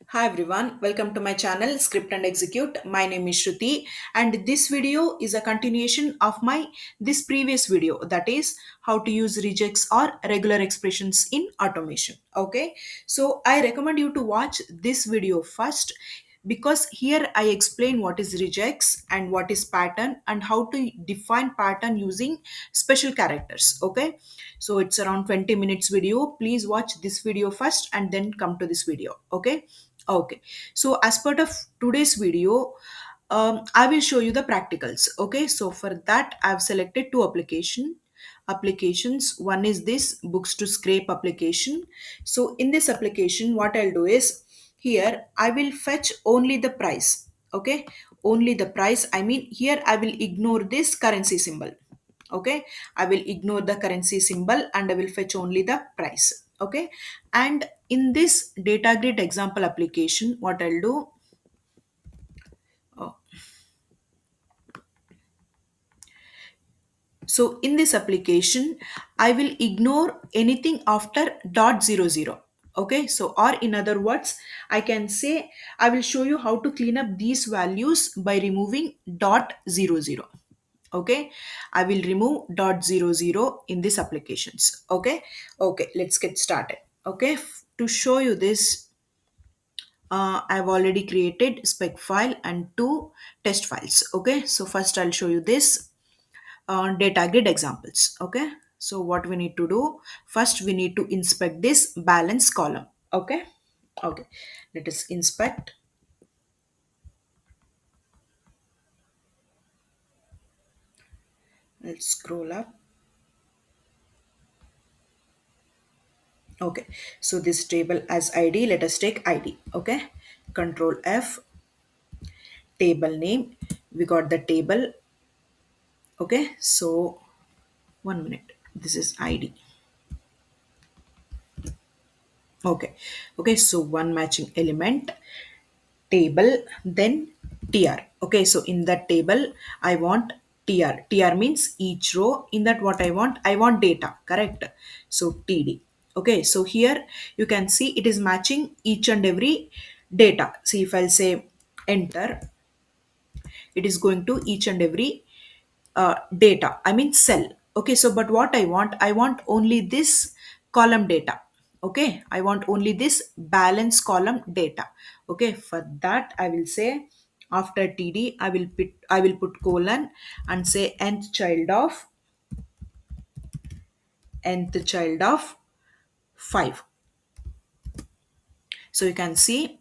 Hi everyone, welcome to my channel Script and Execute. My name is Shruti and this video is a continuation of my this previous video, that is how to use regex or regular expressions in automation. Okay, so I recommend you to watch this video first because here I explain what is regex and what is pattern and how to define pattern using special characters. Okay, so it's around 20 minutes video. Please watch this video first and then come to this video. Okay, so as part of today's video, I will show you the practicals. Okay, so for that I've selected two applications. One is this books to scrape application. So in this application, what I'll do is here I will fetch only the price. Okay, only the price. I mean here I will ignore this currency symbol. Okay, I will ignore the currency symbol and I will fetch only the price. Okay, and in this data grid example application, what I'll do, oh, so in this application I will ignore anything after dot zero zero. Okay, so or in other words I can say I will show you how to clean up these values by removing dot zero zero. Okay, I will remove dot zero zero in these applications. Okay, let's get started. Okay, to show you this, I've already created spec file and two test files. Okay, so first I'll show you this data grid examples. Okay, so what we need to do, first we need to inspect this balance column. Okay, let us inspect. Let's scroll up. Okay, so this table as id, let us take id. Okay, control f, table name, we got the table. Okay, so 1 minute, this is id. Okay, so one matching element, table, then tr. Okay, so in that table I want tr means each row. In that what I want data, correct? So td. Okay, so here you can see it is matching each and every data. See, if I'll say enter, it is going to each and every data, I mean cell. Okay, so but what I want only this column data. Okay, I want only this balance column data. Okay, for that I will say after td I will put colon and say nth child of 5. So you can see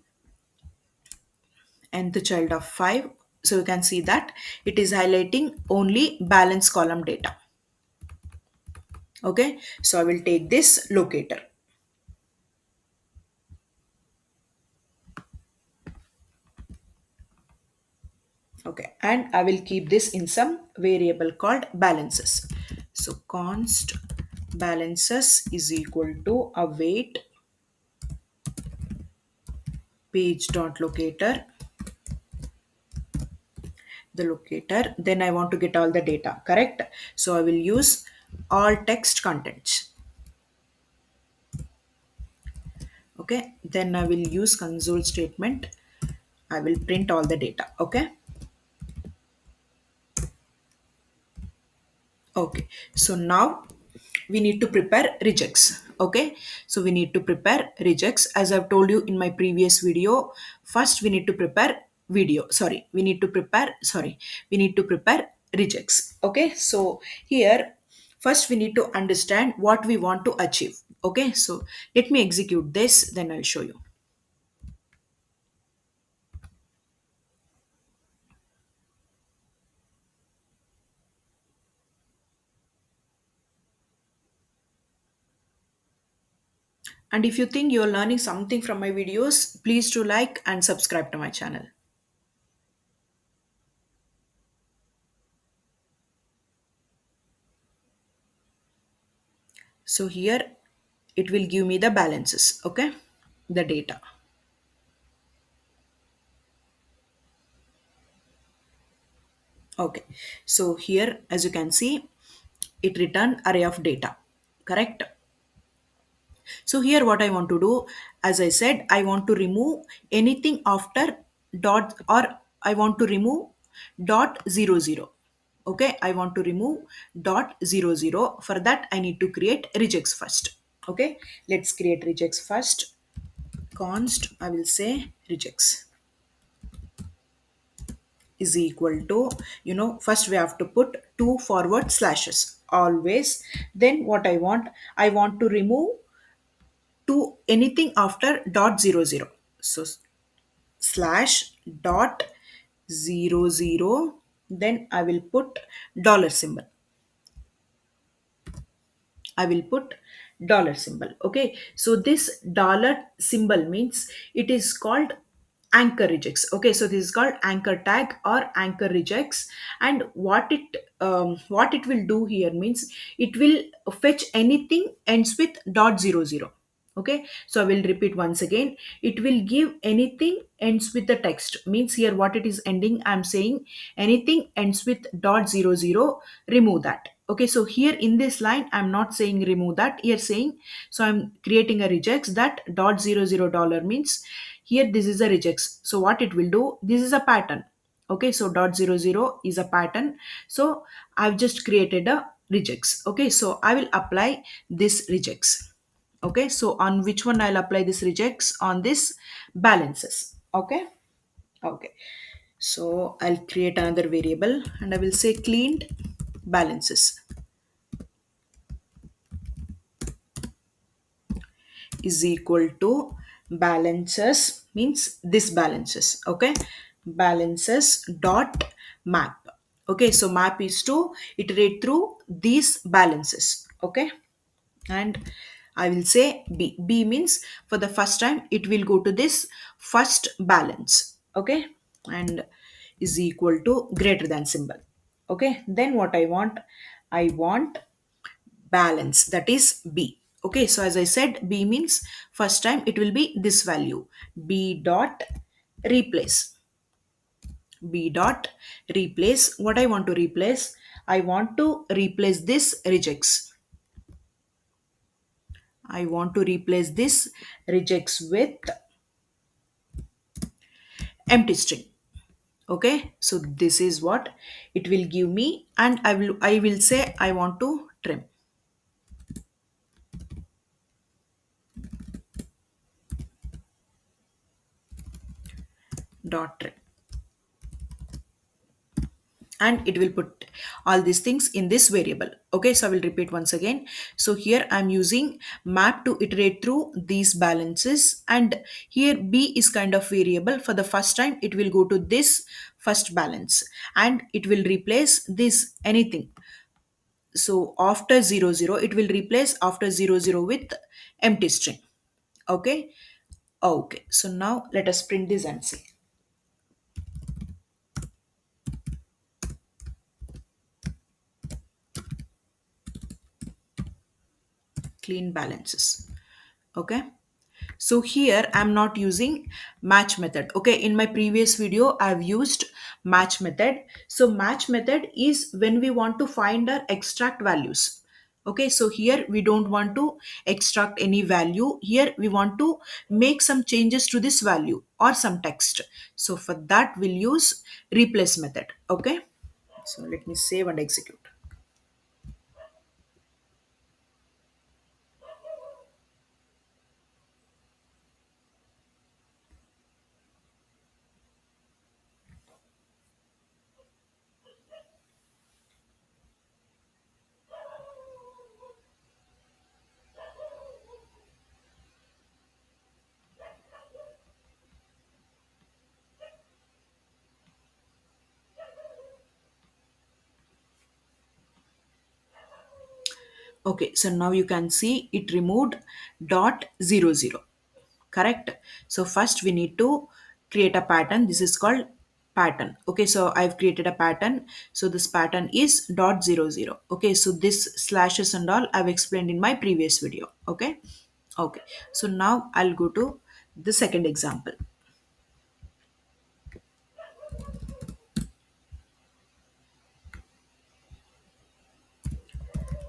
nth child of 5. So you can see that it is highlighting only balance column data. Okay, so I will take this locator. Okay, and I will keep this in some variable called balances. So const balances is equal to await page dot locator, the locator. Then I want to get all the data, correct? So I will use all text contents. Okay, then I will use console statement. I will print all the data. Okay, so now we need to prepare regex. Okay, so we need to prepare regex as I've told you in my previous video. First, we need to prepare we need to prepare regex. Okay, so here first we need to understand what we want to achieve. Okay, so let me execute this, then I'll show you. And if you think you're learning something from my videos, please do like and subscribe to my channel. So here it will give me the balances, okay, the data. Okay, so here as you can see it returned array of data, correct? So here what I want to do, as I said, I want to remove anything after dot, or I want to remove dot zero zero. Okay, I want to remove dot zero zero. For that, I need to create regex first. Okay, let's create regex first. Const, I will say regex is equal to, first we have to put two forward slashes always. Then what I want to remove to anything after dot zero zero. So slash dot zero zero, then I will put dollar symbol. I will put dollar symbol. Okay. So this dollar symbol means it is called anchor rejects. Okay. So this is called anchor tag or anchor rejects. And what it will do here means it will fetch anything ends with dot zero zero. Okay, so I will repeat once again. It will give anything ends with the text, means here what it is ending, I'm saying anything ends with dot zero zero, remove that. Okay, so here in this line I'm not saying remove that, here saying, so I'm creating a regex that dot zero zero dollar means here this is a regex. So what it will do, this is a pattern. Okay, so dot zero zero is a pattern. So I've just created a regex. Okay, so I will apply this regex. Okay, so on which one I'll apply this regex? On this balances. Okay. Okay, so I'll create another variable and I will say cleaned balances is equal to balances means this balances. Okay, balances dot map. Okay, so map is to iterate through these balances. Okay, and I will say b. B means for the first time it will go to this first balance. Okay, and is equal to greater than symbol. Okay, then what I want balance, that is b. Okay, so as I said, b means first time it will be this value, b dot replace. B dot replace, what I want to replace, I want to replace this regex. I want to replace this regex with empty string. Okay, so this is what it will give me, and I will say I want to trim. Dot trim, and it will put all these things in this variable. Okay, so I will repeat once again. So here I'm using map to iterate through these balances, and here b is kind of variable. For the first time it will go to this first balance and it will replace this anything. So after zero zero it will replace after zero zero with empty string. Okay. Okay, so now let us print this and see. Clean balances. Okay, so here I'm not using match method. Okay, in my previous video I've used match method. So match method is when we want to find our extract values. Okay, so here we don't want to extract any value, here we want to make some changes to this value or some text. So for that we'll use replace method. Okay, so let me save and execute. Okay, so now you can see it removed dot zero zero. Correct. So first we need to create a pattern. This is called pattern. Okay, so I've created a pattern. So this pattern is dot zero zero. Okay, so this slashes and all I've explained in my previous video. Okay. Okay, so now I'll go to the second example.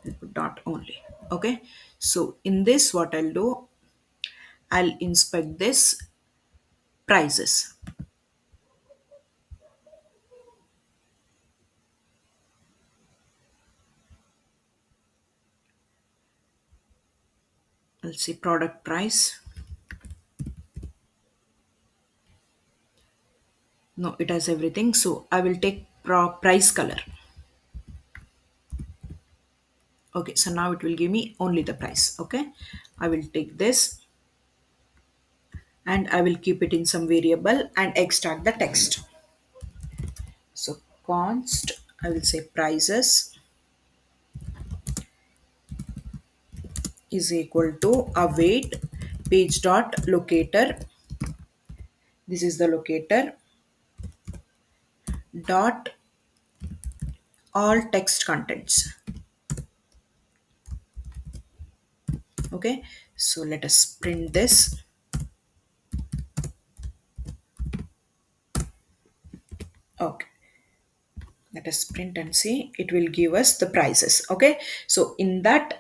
I'll put dot only. Okay, so in this what I'll do, I'll inspect this prices. I'll see product price. No, it has everything. So I will take price color. Okay, so now it will give me only the price. Okay, I will take this and I will keep it in some variable and extract the text. So const, I will say prices is equal to await page dot locator. This is the locator dot all text contents. Okay, so let us print this. Okay, let us print and see. It will give us the prices. Okay, so in that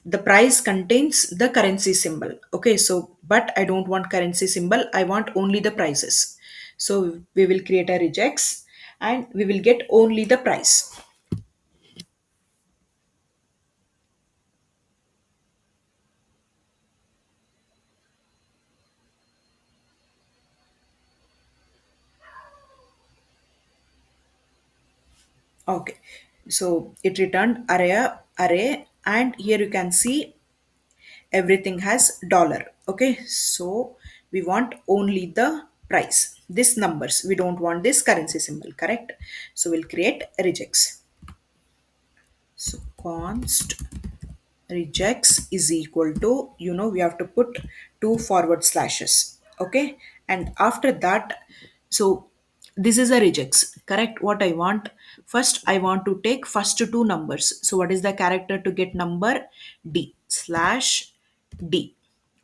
the price contains the currency symbol. Okay, so but I don't want currency symbol, I want only the prices. So we will create a regex and we will get only the price. Okay, so it returned array and here you can see everything has dollar. Okay, so we want only the price, this numbers, we don't want this currency symbol, correct? So we'll create a regex. So const regex is equal to, we have to put two forward slashes. Okay, and after that, so this is a regex, correct? What I want, first I want to take first two numbers. So what is the character to get number? D slash D.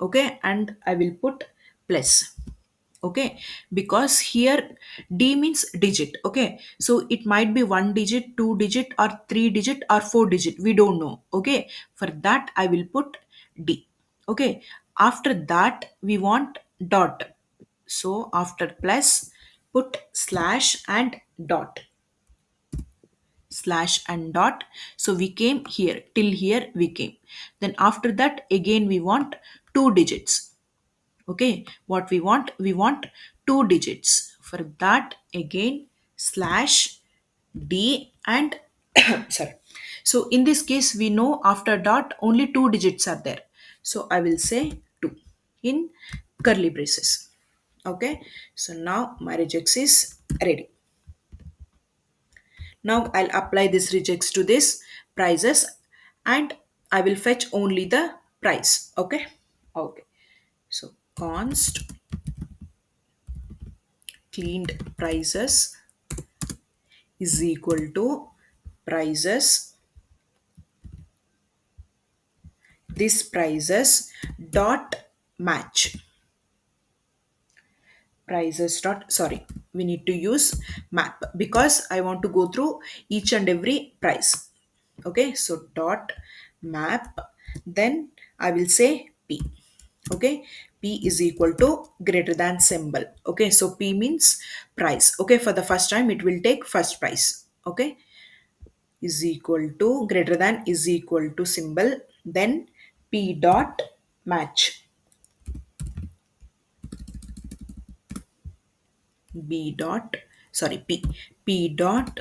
Okay, and I will put plus. Okay, because here D means digit. Okay, so it might be one digit, two digit, or three digit, or four digit, we don't know. Okay, for that I will put D. Okay, after that we want dot, so after plus put slash and dot, slash and dot. So we came here, till here we came. Then after that again we want two digits. Okay, what we want two digits. For that again slash D and sorry. So in this case we know after dot only two digits are there. So I will say 2 in curly braces. Okay, so now my regex is ready. Now I'll apply this regex to this prices and I will fetch only the price. Okay, okay. So const cleaned prices is equal to prices, this prices dot match, prices dot, sorry, we need to use map because I want to go through each and every price. Okay, so dot map, then I will say p. Okay, p is equal to greater than symbol. Okay, so p means price. Okay, for the first time it will take first price. Okay, is equal to, greater than is equal to symbol, then p dot match, b dot, sorry, p dot,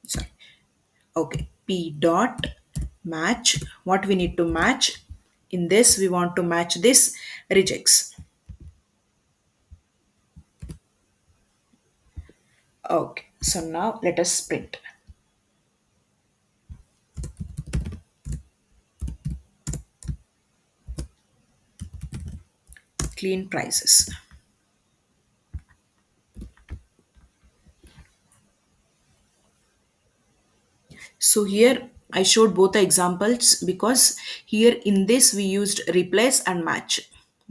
sorry, okay, p dot match. What we need to match in this, we want to match this regex. Okay, so now let us print clean prices. So here I showed both the examples because here in this we used replace and match.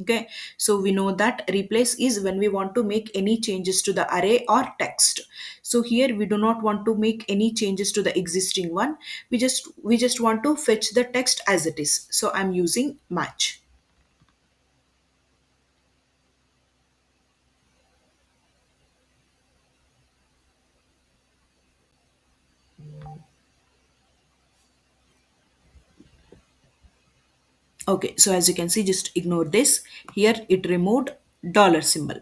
Okay, so we know that replace is when we want to make any changes to the array or text. So here we do not want to make any changes to the existing one. We just want to fetch the text as it is. So I'm using match. Okay, so as you can see, just ignore this. Here it removed dollar symbol.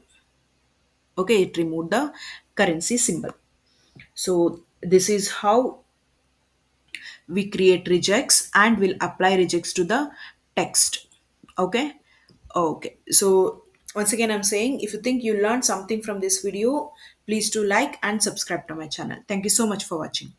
Okay, it removed the currency symbol. So this is how we create regex and will apply regex to the text. Okay. Okay, so once again I'm saying, if you think you learned something from this video, please do like and subscribe to my channel. Thank you so much for watching.